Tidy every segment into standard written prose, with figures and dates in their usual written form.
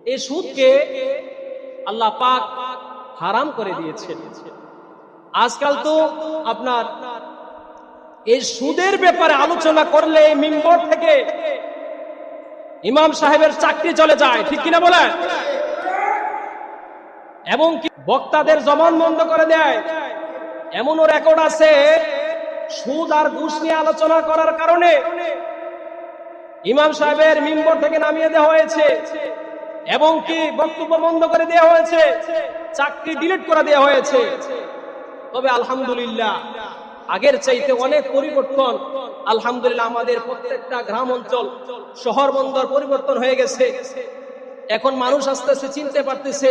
এই সুদকে আল্লাহ পাক হারাম করে দিয়েছেন। আজকাল তো আপনার এই সুদের ব্যাপারে আলোচনা করলে মিম্বর থেকে ইমাম সাহেবের চাকরি চলে যায়, ঠিক কিনা বলেন? এবং কি বক্তাদের জবান বন্ধ করে দেয়। এমনও রেকর্ড আছে, সুদ আর ঘুষ নিয়ে আলোচনা করার কারণে ইমাম সাহেবের মিম্বর থেকে নামিয়ে দেওয়া হয়েছে এবং কি বক্তব্য বন্ধ করে দেওয়া হয়েছে, চাকরি ডিলিট করে দেওয়া হয়েছে। তবে আলহামদুলিল্লাহ আগের চাইতে অনেক পরিবর্তন। আলহামদুলিল্লাহ আমাদের প্রত্যেকটা গ্রাম অঞ্চল, শহর বন্দর পরিবর্তন হয়ে গেছে। এখন মানুষ আস্তে আস্তে চিনতে পারতেছে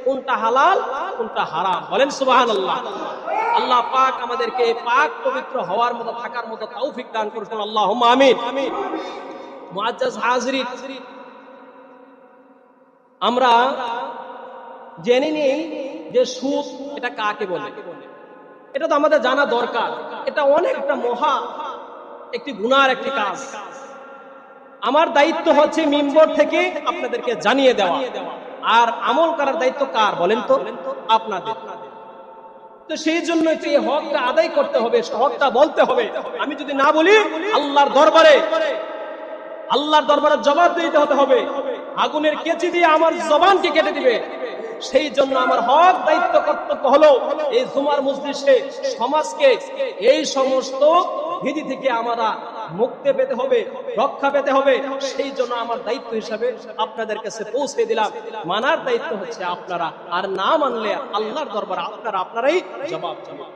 কোনটা হালাল কোনটা হারাম। বলেন সুবহানাল্লাহ। আল্লাহ পাক আমাদেরকে পাক পবিত্র হওয়ার মতো থাকার মতো তৌফিক দান করুন, আল্লাহুম্মা আমিন। মুআজ্জাজ হাজিরিন, আমরা জেনে নিই যে সুদ এটা কাকে বলে। এটা তো আমাদের জানা দরকার। এটা অনেকটা মহা একটি গুনার একটি কাজ। আমার দায়িত্ব হচ্ছে মিম্বর থেকে আপনাদেরকে জানিয়ে দেওয়া, আর আমল করার দায়িত্ব কার বলেন তো? আপনাদের। তো সেই জন্য এই হকটা আদায় করতে হবে, হকটা বলতে হবে। আমি যদি না বলি আল্লাহর দরবারে জবাব দিতে হতে হবে। আগুনের কেচি দিয়ে আমার জবানকে কেটে দিবে। সেই জন্য আমার হক দায়িত্ব কর্তব্য হলো এই জুমার মজলিসে সমাজকে এই সমস্ত বিধি থেকে আমরা মুক্তি পেতে হবে, রক্ষা পেতে হবে। সেই জন্য আমার দায়িত্ব হিসাবে আপনাদের কাছে পৌঁছে দিলাম। মানার দায়িত্ব হচ্ছে আপনারা, আর না মানলে আল্লাহর দরবারে আপনারাই জবাব দেবেন।